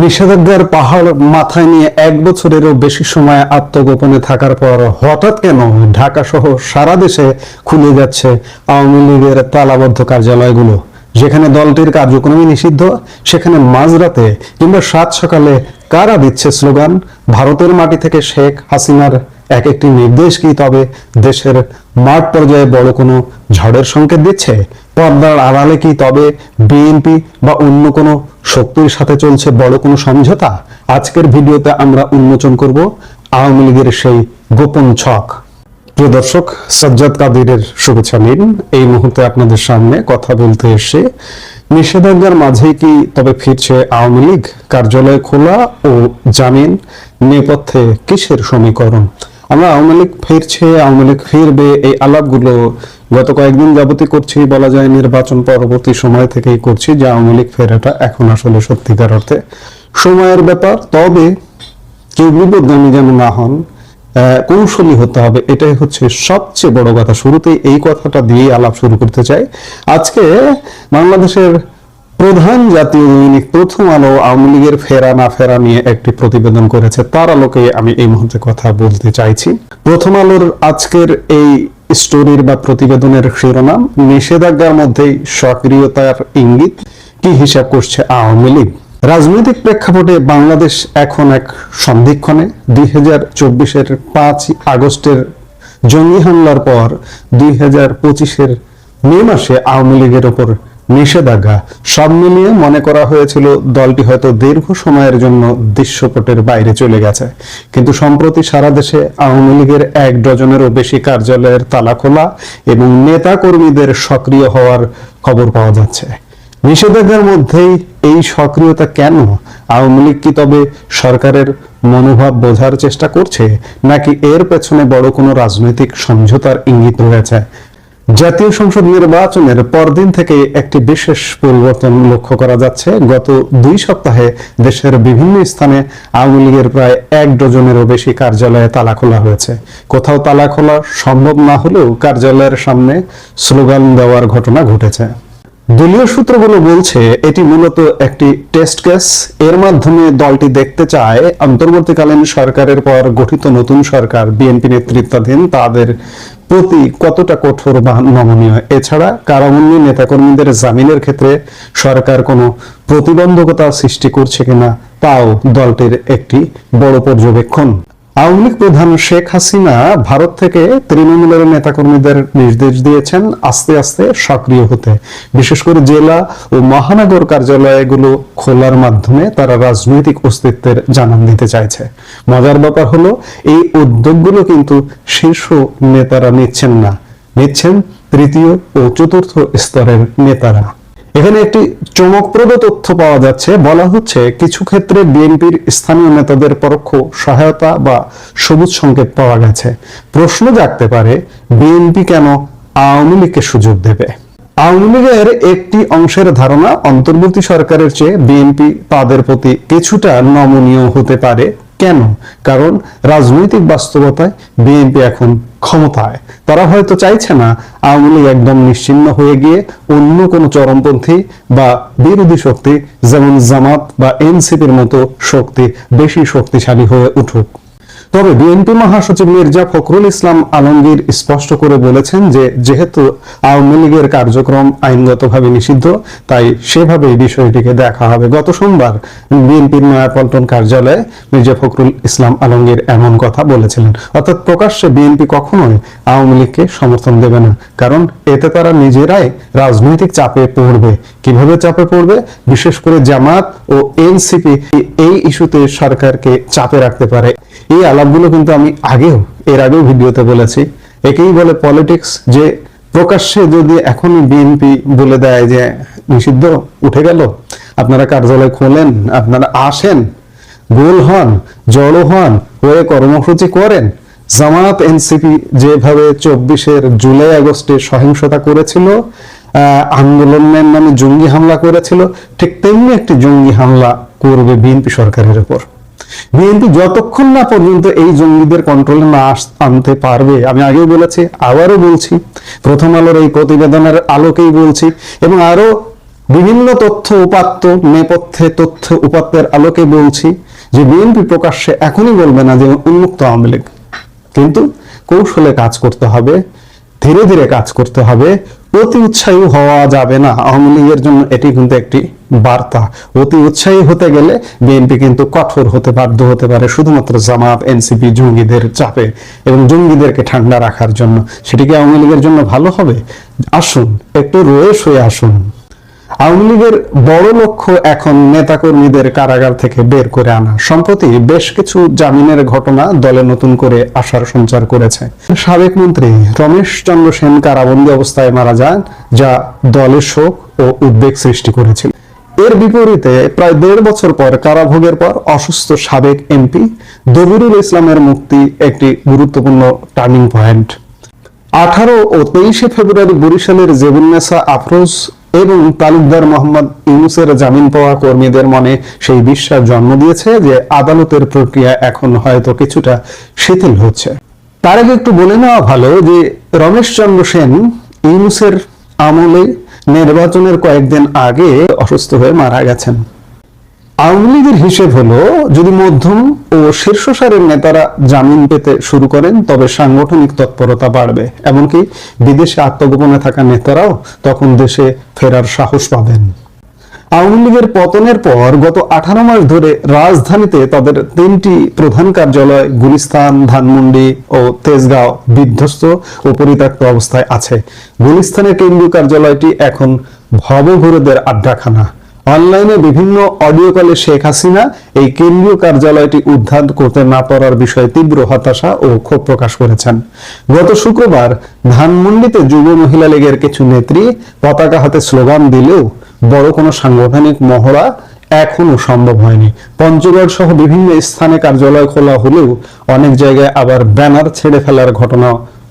নিষেধাজ্ঞার পাহাড় মাথায় নিয়ে 1 বছরেরও বেশি সময় আত্মগোপনে থাকার পর হঠাৎ কেন ঢাকা সহ সারা দেশে খুলে যাচ্ছে আওয়ামী লীগের তালাবদ্ধ কার্যালয়গুলো। যেখানে দলটির কার্যক্রমই নিষিদ্ধ, সেখানে মাঝরাতে কিংবা সাত সকালে কারা দিচ্ছে স্লোগান? ভারতের মাটি থেকে শেখ হাসিনার এক একটি নির্দেশ কি তবে দেশের মাঠ পর্যায়ে বড় কোনো ঝড়ের সংকেত দিচ্ছে? পর্দার আড়ালে কি তবে বিএনপি বা অন্য কোনো শক্তির সাথে চলছে বড় কোনো সমঝোতা? আজকের ভিডিওতে আমরা উন্মোচন করব আওয়ামী লীগের সেই গোপন ছক। প্রিয় দর্শক, সাজ্জাদ কাদিরের শুভেচ্ছা নিন। এই মুহূর্তে আপনাদের সামনে কথা বলতে এসে নিষেধাজ্ঞার মাঝে কি তবে ফিরছে আওয়ামী লীগ? কার্যালয় খোলা ও জামিন নেপথ্যে কিসের সমীকরণ? আমরা আওয়ামী লীগ ফিরছে, আওয়ামী লীগ ফিরবে, এই আলাপগুলো গত কয়েকদিন যাবতই করছি, বলা যায় নির্বাচন পরবর্তী সময় থেকেই করছি যে আওয়ামী লীগ ফেরাটা এখন আসলে সত্যিকার অর্থে সময়ের ব্যাপার। তবে কেউ বিপদগামী যেন না হন, কৌশলী হতে হবে, এটাই হচ্ছে সবচেয়ে বড় কথা। শুরুতেই এই কথাটা দিয়ে আলাপ শুরু করতে চাই। আজকে বাংলাদেশের প্রধান জাতীয় দৈনিক প্রথম আলো আওয়ামী লীগের ফেরা না ফেরা নিয়ে একটি প্রতিবেদন করেছে। তার আলোকে আমি এই মুহূর্তে কথা বলতে চাইছি। প্রথম আলোর আজকের এই স্টোরির বা প্রতিবেদনের শিরোনাম, নিষেধাজ্ঞার মধ্যেই সক্রিয়তার ইঙ্গিত, কি হিসাব করছে আওয়ামী লীগ। রাজনৈতিক প্রেক্ষাপটে বাংলাদেশ এখন এক সন্ধিক্ষণে। 2024-এর 5 আগস্টের জঙ্গি হামলার পর 2025-এর মে মাসে আওয়ামী লীগের ওপর নিষেধাজ্ঞা, সব মিলিয়ে মনে করা হয়েছিল দলটি হয়তো দীর্ঘ সময়ের জন্য দৃশ্যপটের বাইরে চলে গেছে। কিন্তু সম্প্রতি সারা দেশে আওয়ামী লীগের 1 ডজনেরও বেশি কার্যালয়ের তালা খোলা এবং নেতা কর্মীদের সক্রিয় হওয়ার খবর পাওয়া যাচ্ছে। নিষেধাজ্ঞার মধ্যেই এই সক্রিয়তা কেন? আওয়ামী লীগ কি তবে সরকারের মনোভাব বোঝার চেষ্টা করছে, নাকি এর পেছনে বড় কোনো রাজনৈতিক সমঝোতার ইঙ্গিত রয়েছে? জাতীয় সংসদ নির্বাচনের পরদিন থেকে একটি বিশেষ পরিবর্তন লক্ষ্য করা যাচ্ছে। গত 2 সপ্তাহে দেশের বিভিন্ন স্থানে আওয়ামী লীগের প্রায় 1 ডজনেরও বেশি কার্যালয়ে তালা খোলা হয়েছে। কোথাও তালা খোলা সম্ভব না হলেও কার্যালয়ের সামনে স্লোগান দেওয়ার ঘটনা ঘটেছে। দলীয় সূত্রগুলো বলছে এটি মূলত একটি টেস্ট কেস। এর মাধ্যমে দলটি দেখতে চায় অন্তর্বর্তীকালীন সরকারের পর গঠিত নতুন সরকার বিএনপি নেতৃত্বাধীন তাদের প্রতি কতটা কঠোর বা নমনীয়। এছাড়া কারাবন্দী নেতাকর্মীদের জামিনের ক্ষেত্রে সরকার কোনো প্রতিবন্ধকতা সৃষ্টি করছে কিনা তাও দলটির একটি বড় পর্যবেক্ষণ। আওয়ামী লীগ প্রধান শেখ হাসিনা ভারত থেকে তৃণমূলের নেতাকর্মীদের নির্দেশ দিয়েছেন আস্তে আস্তে সক্রিয় হতে। বিশেষ করে জেলা ও মহানগর কার্যালয়গুলো খোলার মাধ্যমে তারা রাজনৈতিক অস্তিত্বের জানান দিতে চাইছে। মজার ব্যাপার হলো এই উদ্যোগগুলো কিন্তু শীর্ষ নেতারা নিচ্ছেন না, নিচ্ছেন তৃতীয় ও চতুর্থ স্তরের নেতারা। এখানে একটি চমকপ্রদ তথ্য পাওয়া যাচ্ছে। বলা হচ্ছে কিছু ক্ষেত্রে বিএনপির স্থানীয় নেতাদের পরোক্ষ সহায়তা বা সবুজ সংকেত পাওয়া গেছে। প্রশ্ন জাগতে পারে, বিএনপি কেন আওয়ামী লীগকে সুযোগ দেবে? আওয়ামী লীগের একটি অংশের ধারণা, অন্তর্বর্তী সরকারের চেয়ে বিএনপি তাদের প্রতি কিছুটা নমনীয় হতে পারে। কেন? কারণ রাজনৈতিক বাস্তবতায় বিএনপি এখন ক্ষমতায়। তারা হয়তো চাইছে না আওয়ামী লীগ একদম নিশ্চিহ্ন হয়ে গিয়ে অন্য কোনো চরমপন্থী বা বিরোধী শক্তি যেমন জামাত বা এনসিপির মতো শক্তি বেশি শক্তিশালী হয়ে উঠুক। তবে বিএনপি মহাসচিব মির্জা ফখরুল ইসলাম আলমগীর স্পষ্ট করে বলেছেন যে যেহেতু আওয়ামী লীগের কার্যক্রম আইনগতভাবে নিষিদ্ধ, তাই সেভাবেই বিষয়টিকে দেখা হবে। গত সোমবার বিএনপির নয়াপল্টন কার্যালয়ে মির্জা ফখরুল ইসলাম আলমগীর এমন কথা বলেছিলেন। অর্থাৎ প্রকাশ্যে বিএনপি কখনোই আওয়ামী লীগকে সমর্থন দেবে না, কারণ এতে তারা নিজেরাই রাজনৈতিক চাপে পড়বে। কিভাবে চাপে পড়বে? বিশেষ করে জামাত ও এনসিপি এই ইস্যুতে সরকারকে চাপে রাখতে পারে। এই আলাপগুলো কিন্তু আমি এর আগেও ভিডিওতে বলেছি। একেই বলে পলিটিক্স, যে প্রকাশ্যে যদি এখনই বিএনপি বলে দেয় যে নিষিদ্ধ উঠে গেল, আপনারা কার্যালয় খোলেন, আপনারা আসেন, গোল হন, জড়ো হন, হয়ে কর্মসূচি করেন। জামাত এনসিপি যেভাবে 24-এর জুলাই আগস্টে সহিংসতা করেছিল, আন্দোলনের নামে জঙ্গি হামলা করেছিল, ঠিক তেমনি একটি জঙ্গি হামলা করবে বিএনপি সরকারের উপর। বিএনপি যতক্ষণ না পর্যন্ত এই জঙ্গিদের কন্ট্রোলে না আনতে পারবে, আমি আগেও বলেছি, আবারও বলছি, প্রথম আলোর এই প্রতিবেদনের আলোকেই বলছি এবং আরো বিভিন্ন তথ্য উপাত্ত নেপথ্যে তথ্য উপাত্তের আলোকে বলছি যে বিএনপি প্রকাশ্যে এখনই বলবে না যে উন্মুক্ত আওয়ামী লীগ, কিন্তু কৌশলে কাজ করতে হবে, ধীরে ধীরে কাজ করতে হবে। অতি উৎসাহী হওয়া যাবে না আওয়ামী লীগের জন্য, এটি কিন্তু একটি বার্তা। অতি উৎসাহী হতে গেলে বিএনপি কিন্তু কঠোর হতে বাধ্য হতে পারে শুধুমাত্র জামাত এনসিপি জঙ্গিদের চাপে এবং জঙ্গিদেরকে ঠান্ডা রাখার জন্য। সেটি কি আওয়ামী লীগের জন্য ভালো হবে? আসুন একটু রয়েস হয়ে আসুন। আওয়ামী লীগের বড় লক্ষ্য এখন নেতাকর্মীদের কারাগার থেকে বের করে আনা। সম্প্রতি বেশ কিছু জামিনের ঘটনা দলে নতুন করে আশার সঞ্চার করেছে। সাবেক মন্ত্রী রমেশ চন্দ্র সেন কারাবন্দী অবস্থায় মারা যান, যা দলে শোক ও উদ্বেগ সৃষ্টি করেছিল। এর বিপরীতে প্রায় 1.5 বছর পর কারাভোগের পর অসুস্থ সাবেক এমপি দবিরুল ইসলামের মুক্তি একটি গুরুত্বপূর্ণ টার্নিং পয়েন্ট। 18 ও 23 ফেব্রুয়ারি বরিশালের জেবুন্নেসা আফরোজ এবং তালুকদার মোহাম্মদ ইউনুসের জামিন পাওয়া কর্মীদের মনে সেই বিশ্বাস জন্ম দিয়েছে যে আদালতের প্রক্রিয়া এখন হয়তো কিছুটা শিথিল হচ্ছে। তার আগে একটু বলে নেওয়া ভালো যে রমেশ চন্দ্র সেন ইউনুসের আমলে নির্বাচনের কয়েকদিন আগে অসুস্থ হয়ে মারা গেছেন। আওয়ামী লীগের হিসেব হলো, যদি মধ্যম ও শীর্ষসারের নেতারা জামিন পেতে শুরু করেন তবে সাংগঠনিক তৎপরতা বাড়বে, এমনকি বিদেশে আত্মগোপনে থাকা নেতারাও তখন দেশে ফেরার সাহস পাবেন। আওয়ামী লীগের পতনের পর গত 18 মাস ধরে রাজধানীতে তাদের 3টি প্রধান কার্যালয় গুলিস্তান, ধানমন্ডি ও তেজগাঁও বিধ্বস্ত ও পরিত্যক্ত অবস্থায় আছে। গুলিস্তানের কেন্দ্রীয় কার্যালয়টি এখন ভবঘুরেদের আড্ডাখানা। অনলাইনে বিভিন্ন অডিও কলে শেখ হাসিনা এই কেন্দ্রীয় কার্যালয়টি উদ্ধার করতে না পারার বিষয়ে তীব্র হতাশা ও ক্ষোভ প্রকাশ করেছেন। গত শুক্রবার ধানমন্ডিতে যুব মহিলা লীগের কিছু নেত্রী পতাকা হাতে স্লোগান দিলেও বড় কোনো সাংগঠনিক মহড়া এখনো সম্ভব হয়নি। পঞ্চগড় সহ বিভিন্ন স্থানে কার্যালয় খোলা হলেও অনেক জায়গায় আবার ব্যানার ছেড়ে ফেলার ঘটনা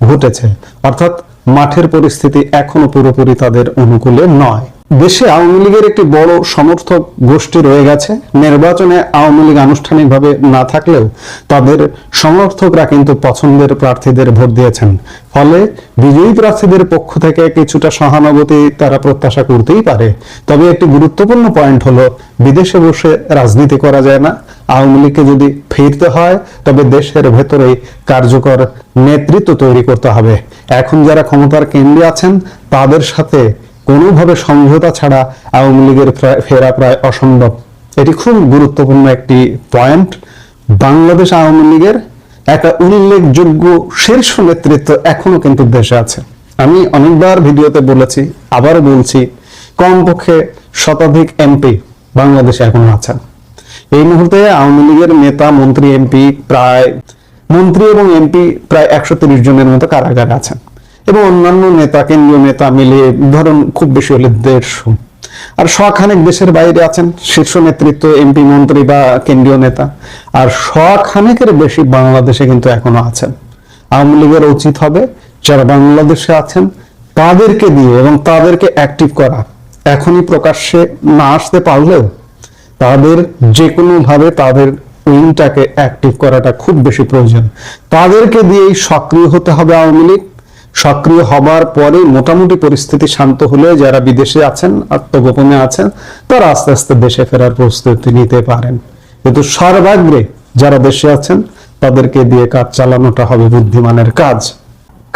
ঘটেছে, অর্থাৎ মাঠের পরিস্থিতি এখনো পুরোপুরি তাদের অনুকূলে নয়। দেশে আওয়ামী লীগের একটি বড় সমর্থক গোষ্ঠী রয়ে গেছে। নির্বাচনে আওয়ামী লীগ আনুষ্ঠানিকভাবে না থাকলেও তাদের সমর্থকরা কিন্তু পছন্দের প্রার্থীদের ভোট দিয়েছেন। ফলে বিজয়ী প্রার্থীদের পক্ষ থেকে কিছুটা সহানুভূতি তারা প্রত্যাশা করতেই পারে। তবে একটি গুরুত্বপূর্ণ পয়েন্ট হলো, বিদেশে বসে রাজনীতি করা যায় না। আওয়ামী লীগকে যদি ফিরতে হয় তবে দেশের ভেতরেই কার্যকর নেতৃত্ব তৈরি করতে হবে। এখন যারা ক্ষমতার কেন্দ্রে আছেন তাদের সাথে কোনোভাবে সমঝোতা ছাড়া আওয়ামী লীগের ফেরা প্রায় অসম্ভব। এটি খুব গুরুত্বপূর্ণ একটি পয়েন্ট। বাংলাদেশ আওয়ামী লীগের একটা উল্লেখযোগ্য শীর্ষ নেতৃত্ব এখনো কিন্তু দেশে আছে। আমি অনেকবার ভিডিওতে বলেছি, আবারও বলছি, কমপক্ষে শতাধিক এমপি বাংলাদেশে এখনো আছেন। এই মুহূর্তে আওয়ামী লীগের নেতা মন্ত্রী এবং এমপি প্রায় 130 জনের মতো কারাগারে আছেন এবং অন্যান্য নেতা, কেন্দ্রীয় নেতা মিলিয়ে ধরুন খুব বেশি হলে 150। আর শখানেক দেশের বাইরে আছেন শীর্ষ নেতৃত্ব, এমপি, মন্ত্রী বা কেন্দ্রীয় নেতা। আর শখানেকের বেশি বাংলাদেশে কিন্তু এখনো আছেন। আওয়ামী লীগের উচিত হবে যারা বাংলাদেশে আছেন তাদেরকে দিয়ে এবং তাদেরকে অ্যাক্টিভ করা। এখনই প্রকাশ্যে না আসতে পারলেও তাদের যে কোনো ভাবে তাদের উইংটাকে অ্যাক্টিভ করাটা খুব বেশি প্রয়োজন। তাদেরকে দিয়েই সক্রিয় হতে হবে আওয়ামী লীগ। সক্রিয় হবার পরে মোটামুটি পরিস্থিতি শান্ত হলে যারা বিদেশে আছেন, আত্মগোপনে আছেন, তারা আস্তে আস্তে দেশে ফেরার প্রস্তুতি নিতে পারেন। কিন্তু সর্বাগ্রে যারা দেশে আছেন তাদেরকে দিয়ে কাজ চালানোটা হবে বুদ্ধিমানের কাজ।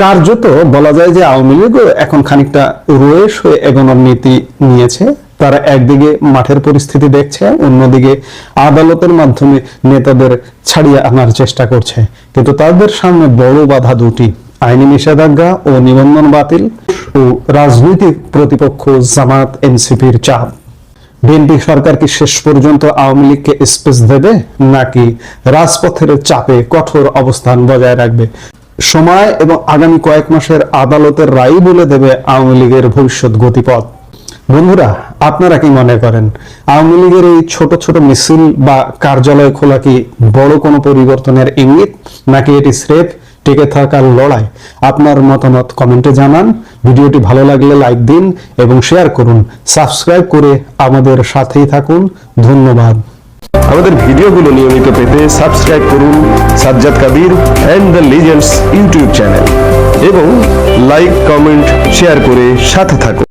কার্যত বলা যায় যে আওয়ামী লীগও এখন খানিকটা রয়েস হয়ে এগোনোর নীতি নিয়েছে। তারা একদিকে মাঠের পরিস্থিতি দেখছে, অন্যদিকে আদালতের মাধ্যমে নেতাদের ছাড়িয়ে আনার চেষ্টা করছে। কিন্তু তাদের সামনে বড় বাধা দুটি: আইনি নিষেধাজ্ঞা ও নিবন্ধন বাতিল ও রাজনৈতিক প্রতিপক্ষ জামাত এনসিপির চাপ। বিএনপি সরকার কি শেষ পর্যন্ত আওয়ামী লীগকে স্পেস দেবে নাকি রাজপথের চাপে কঠোর অবস্থান বজায় রাখবে? সময় এবং আগামী কয়েক মাসের আদালতের রায় বলে দেবে আওয়ামী লীগের ভবিষ্যৎ গতিপথ। বন্ধুরা, আপনারা কি মনে করেন আওয়ামী লীগের এই ছোট ছোট মিছিল বা কার্যালয় খোলা কি বড় কোনো পরিবর্তনের ইঙ্গিত, নাকি এটি স্রেফ টিকে থাকার লড়াই? আপনার মতামত কমেন্টে জানান। ভিডিওটি ভালো লাগলে লাইক দিন এবং শেয়ার করুন। সাবস্ক্রাইব করে আমাদের সাথেই থাকুন। ধন্যবাদ। আমাদের ভিডিওগুলো নিয়মিত পেতে সাবস্ক্রাইব করুন Sajjad Kadir and the legends YouTube channel এবং লাইক, কমেন্ট, শেয়ার করে সাথে থাকুন।